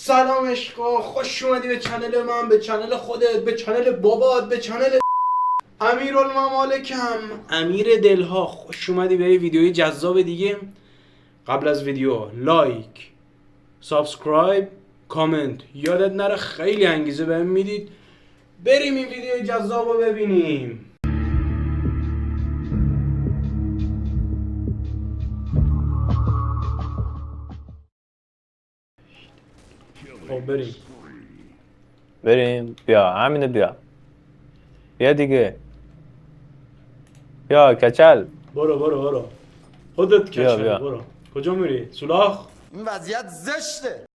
سلام عشقا، خوش اومدی به چنل من، به چنل خودت، به چنل بابات، به چنل امیرالممالکم، امیر دلها. خوش اومدی به یه ویدیوی جذاب دیگه. قبل از ویدیو لایک، سابسکرایب، کامنت یادت نره، خیلی انگیزه بهم میدید. بریم این ویدیوی جذاب رو ببینیم. خب بریم. بیا همینه، بیا دیگه. بیا کچل. برو خودت بیا کچل. برو. کجا میری؟ سولاخ؟ این وضعیت زشته.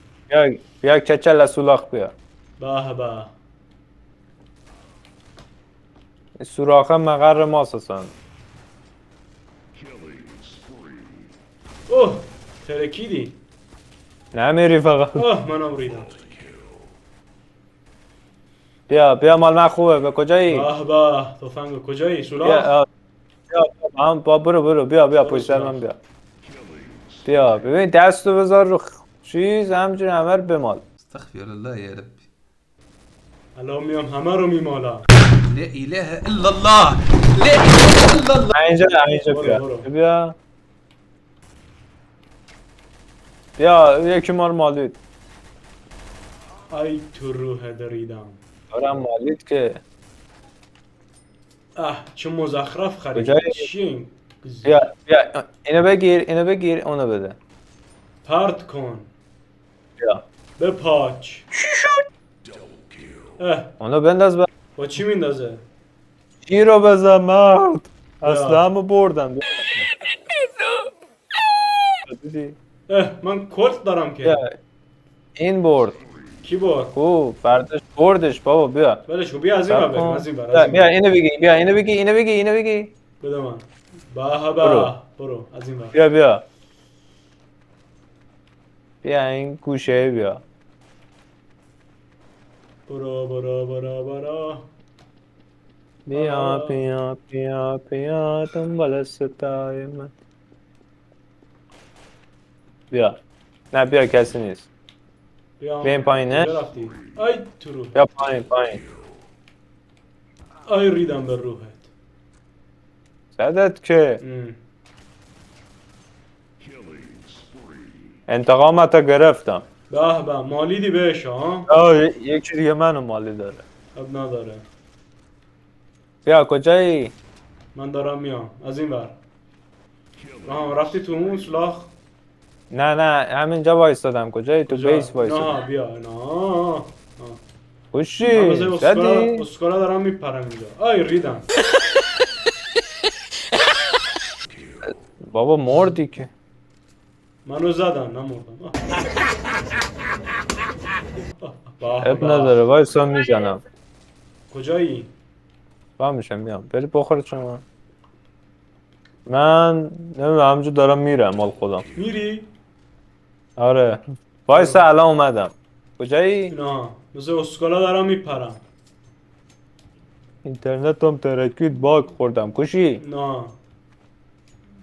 بیا کچل از سولاخ بیا. به به. این سوراخه مقر ماست اصلا. اوه ترکیدی. نمیری فقط. اوه منم ریدم. بیا مال من خوبه. به کجایی؟ به به تفنگ. کجایی؟ سولاخ؟ بیا برو بیا پشت سر من بیا ببین دستو بذار رو چیز همجوری همه رو بمال. استغفر الله يا ربي. الان میام همه رو میمالم. لا اله الا الله. لا اله الا الله. اینجا برو. بیا یکی ما رو مالید. ای تو روح دریدم. دارم مالید که. چه مزخرف خرید. کجایی؟ چیه این؟ بیا اینو بگیر اونو بده. پرت کن. بیا بپاچ. اونو بنداز. با چی میندازه؟ چی رو بزن مرد. اصلا همو بردم. من کلت دارم که. این برد. کی برد؟ او بردش بابا. بیا ولش کن. بیا از این ور بریم. از این ور. بیا اینو بگی. بده من. به برو از این ور. بیا این گوشه بیا. برو. بیا دنبال ستای من. بیا. نه بیا کسی نیست. بیا این پایین. نه کجا رفتی؟ ای تو رو. بیا پایین. ای ریدم به روحت. زدت که انتقامتو گرفتم. به مالیدی بهش ها؟ یکی دیگه منو مالی داره. اب نداره. بیا کجایی؟ من دارم میام از این ور. رفتی تو اون سلاخ؟ نه همینجا وایستادم. کجایی؟ تو بیس وایستادم. نه بیا. نه خوشی زدی؟ اسکارا دارم میپرم اینجا. ای ریدم. بابا مردی که. منو زدن نمردم. اب نداره وایسا میزنم. کجایی؟ با میشم بیام. بری بخور شما. من نمیدونم همجور دارم میرم مال خودم. میری؟ آره وایسا الان اومدم. کجایی؟ نه مثل اسکالا دارم میپرم. اینترنت هم ترکید باگ خوردم. کشی؟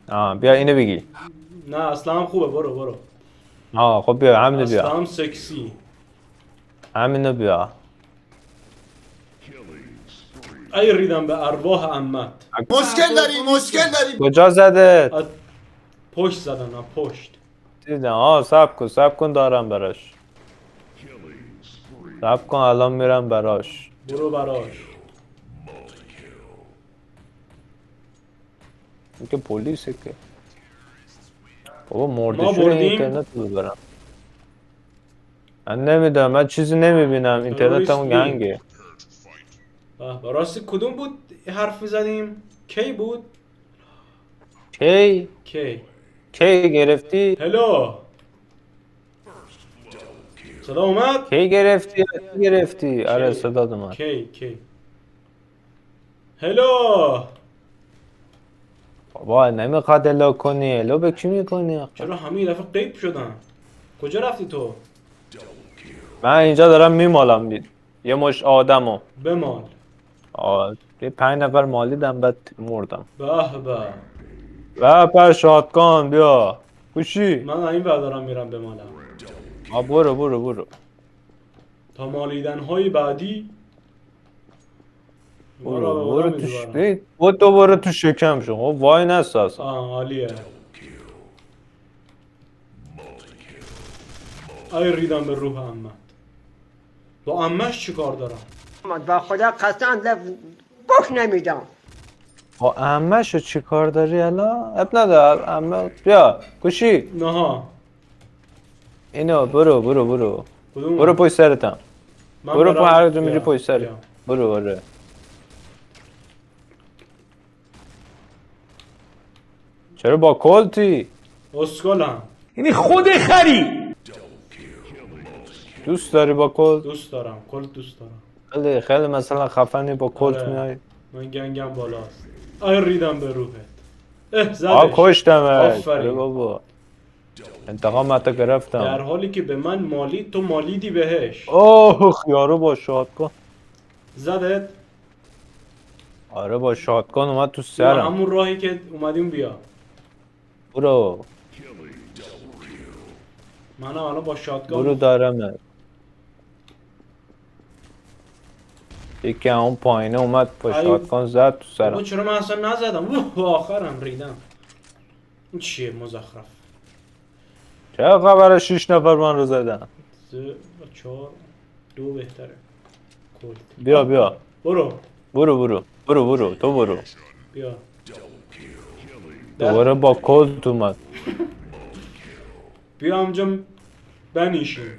نه بیا اینو بگی. نه اصلا هم خوبه. برو. خب بیا همینو بیا. اصلا هم سکسی. همینو بیا. ای ریدم به ارواح عمت. مشکل داری کجا زده؟ پشت زدن. پشت دیدم. سب کن دارم براش. سب کن الان میرم براش. برو براش. این که پلیسه که. بابا مرده ما شده بردیم. اینترنت رو ببرم. من نمیدونم. من چیزی نمیبینم. اینترنت همون گنگه. راستی کدوم بود حرف میزدیم؟ کی بود؟ کی گرفتی؟ هلو صدا اومد؟ کی گرفتی؟ آره صدا اومد. کی هلو. بابا نمیخواد الو کنی. الو به کی میکنی؟ چرا همه یه دفعه غیب شدن؟ کجا رفتی تو؟ من اینجا دارم میمالم. یه مش آدمو بمال. یه 5 نفر مالیدم بعد مردم. به شاتگان بیا. کوشی من این ور دارم میرم بمالم. برو. تا مالیدن های بعدی ما را به برو بالا تو می‌برن. و دوباره تو شکم شو. خب وای نستا اصلا. عالیه. ای ریدم به روح عمت. با عمش چی کار دارم؟ با خدا قسم گوش نمیدم. با عمه شو چی کار داری الان؟ اب ندار عمه بیا کوشی نه. اینو برو کدوم؟ برو پشت سرتم. من برو برم. هر جا میری بیا، پشت سرت. بیا. برو آره. چرا با کلتی؟ اسکلم. دوست داری با کلت؟ دوست دارم. کل دوست دارم. خیلی مثلا خفنی با کلت آره. میای. من گنگم بالاست. ای ریدم به روحت. زدش. کشتمش. آفرین. آره بابا. انتقامتو گرفتم. در حالی که به من مالید تو مالیدی بهش. اوه یارو با شاتگان. زدت. آره با شاتگان اومد تو بیا سرم. همون راهی که اومدیم بیا. برو منم الان با شاتگان. برو دارم. یکی اون پایینه اومد با ای. شاتگان زد تو بابا سرم. چرا من اصلا نزدم؟ اوه آخرم ریدم. این چیه مزخرف؟ چه خبره 6 نفر من رو زدن. 4 2 بهتره. کلت. بیا برو. تو برو. بیا. دوباره با کلت اومد. بیا همجا بنیشیم.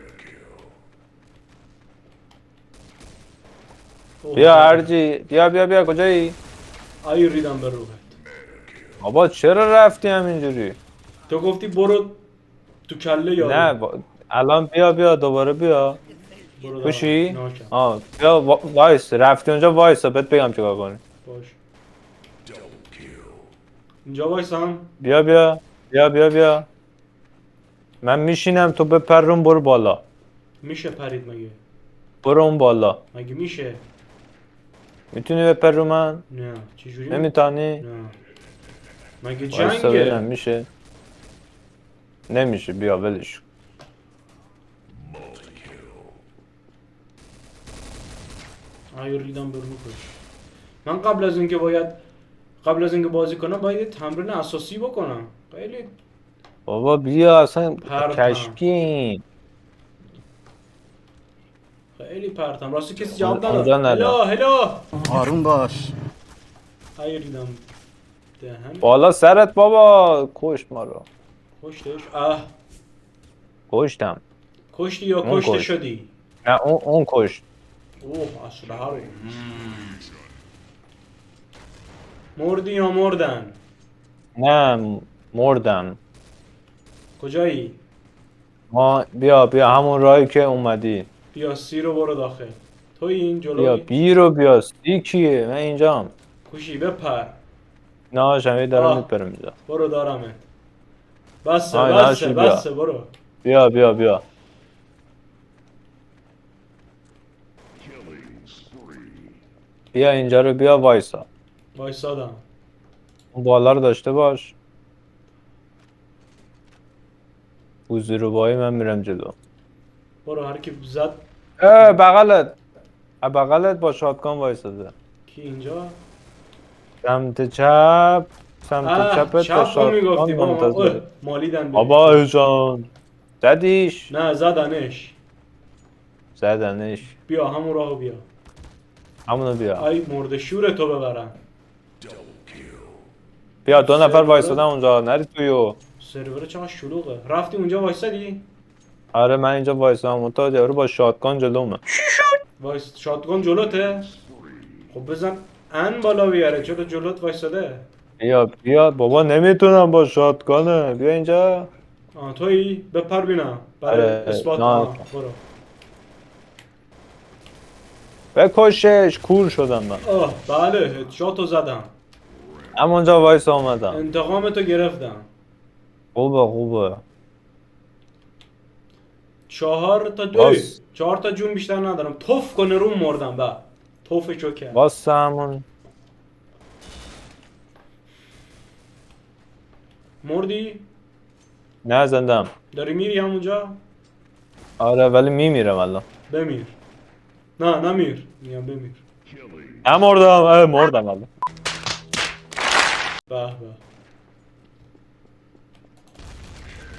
اوه. بیا هرجی بیا کجایی؟ ای ریدم به روحت. بابا چرا رفتی همینجوری؟ تو گفتی برو تو کله یارو. نه الان بیا دوباره بیا. برو دارم. خوشی؟ ناکم. بیا وایس رفتی اونجا وایس بهت بگم چیکار کنی. باش. اینجا وایسم. بیا من میشینم تو بپرون برو بالا. میشه پرید مگه؟ برو اون بالا. مگه میشه؟ میتونی بپر من؟ نه چجوری؟ نمیتونی؟ نه مگه وایسا ببینم جنگه؟ میشه؟ نمیشه بیا ولش. آیا ریدم به روحش. من قبل از اینکه بازی کنم باید یه تمرین اساسی بکنم. خیلی بابا بیا اصلا پرتم. کشکین. خیلی پرتم. راستی کسی جواب اونجا نداد. نرو. هلو آروم باش. آیا ریدم دهن. بالا سرت بابا کشت ما رو. کشتش. کشتم. کشتی یا اون کشته کشت. شدی؟ نه اون کشت. اوه اسلحه رو. مردی یا مردن؟ نه مردم. کجایی؟ بیا همون راهی که اومدی. بیا سی رو برو داخل. توی این بیا جلوی. بی رو بیا سی کیه من اینجام. کوشی بپر. نه شمی دارم آه. میپرم اینجا. برو دارمت. بسه آه، بسه ناشی بیا. بسه برو. بیا بیا اینجا رو بیا وایسا. وایسادم. اون بالا رو داشته باش. بوزی رو بایی من میرم جلو. برو هر کی زد. بغلت با شاتگان وایساده. کی اینجا؟ سمت چپ چپت با چپ رو میگفتی شاتگان با منتظره. مالیدن بهش. بابا جان زدیش. نه زدنش. زدنش. بیا همون راهو بیا. همونو بیا. ای مرد شور تو ببرن. بیا 2 نفر وایسادن اونجا نری تویو. سرور چقدر شلوغه. رفتی اونجا وایسادی؟ آره من اینجا وایسادم اون یارو با شاتگان جلومه. وایس شاتگان جلوته؟ خب بزن ان بالا بیاره. چرا جلوت وایساده؟ بیا بابا نمیتونم با شاتگانه. بیا اینجا. تویی بپر بینم برای آره، اثبات. نه. برو. بکشش کور شدم من. بله هدشاتو زدم. همونجا وایس آمدم. انتقامتو گرفتم. خوبه 4 تا جون بیشتر ندارم. توف کنه رو مردم با توفشو کرد. واسه همون. مردی؟ نه زندم. داری میری همونجا؟ آره ولی میمیرم الان. بمیر. نه نمیر میگم بمیر. مردم الان. به به.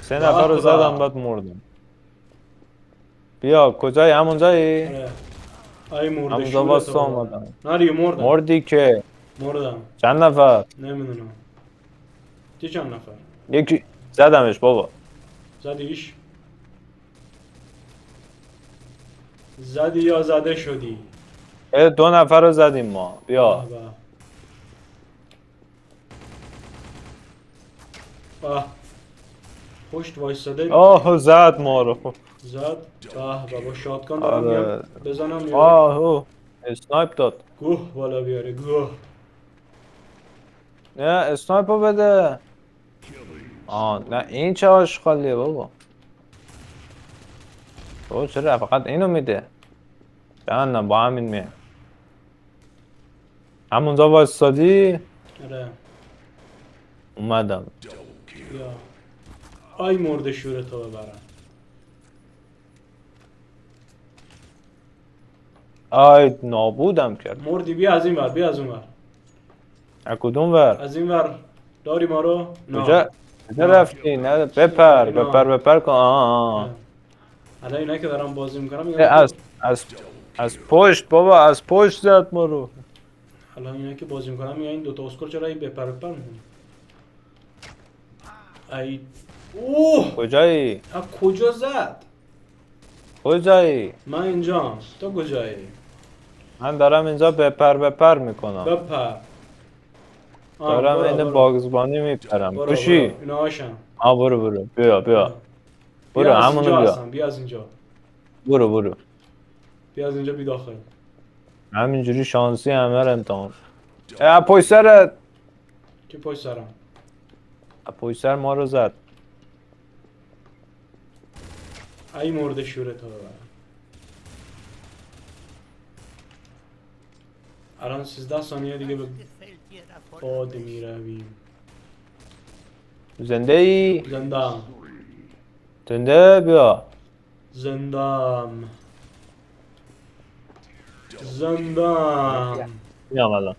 3 نفر رو به. زدم بعد مردم. بیا کجایی؟ همونجایی؟ آره. ای مرده همونجا شورت واسه بابا. آمدم. نه دیگه مردم. مردی که مردم. چند نفر؟ نمیدونم. چند نفر؟ یکی زدمش بابا. زدیش؟ زدی یا زده شدی؟ 2 نفر رو زدیم ما. بیا. به به. به. پشت وایستاده آه زد ما رو. زد. به به با شاتگان دارم آره. میام بزنم یا آه اسنایپ داد. گوه بالا بیاره گوه. نه اسنایپ رو بده. نه این چه آشغالیه بابا. تو چرا فقط اینو میده؟ نه با همین میه. همونجا وایستادی؟ آره. اومدم. یا آی مرده شورتو ببرن. آی نابودم کرد. مردی بیا از این ور بیا از اون ور. از کدوم ور؟ از این ور داری ما رو؟ نه. کجا رفتی؟ نه بپر کن. نه. الان اینا که دارم بازی میکنم میگم از پشت بابا، از پشت زد ما رو. الان اینا که بازی میکنم میگن این دوتا اسکور چرا این بپر میکنی؟ ای اوه کجایی؟ از کجا زد؟ کجایی؟ من اینجام تو کجایی؟ من دارم اینجا بپر میکنم. بپر. دارم این باگزبانی میپرم. کوشی؟ اینا هاشم. برو بیا برو از همونو اینجا بیا. هستم. بیا از اینجا. برو بیا از اینجا بی داخل. همینجوری شانسی همه رو امتحان. پشت سرت. که پشت سرم. پشت سر ما رو زد. ای مرده شورتو ببرم. الان 13 ثانیه دیگه به باد میرویم. زنده ای؟ زندم. زنده بیا. زندم. میام الان.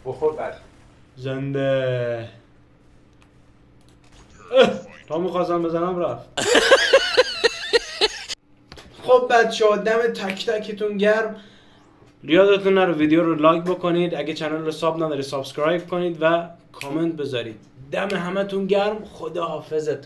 بخور بعد. زنده. تا میخواستم بزنم رفت. خب بچه ها دم تک تکتون گرم. یادتون نره ویدیو رو لایک بکنید، اگه چنل رو ساب نداری سابسکرایب کنید و کامنت بذارید. دم همتون گرم. خدا حافظتون.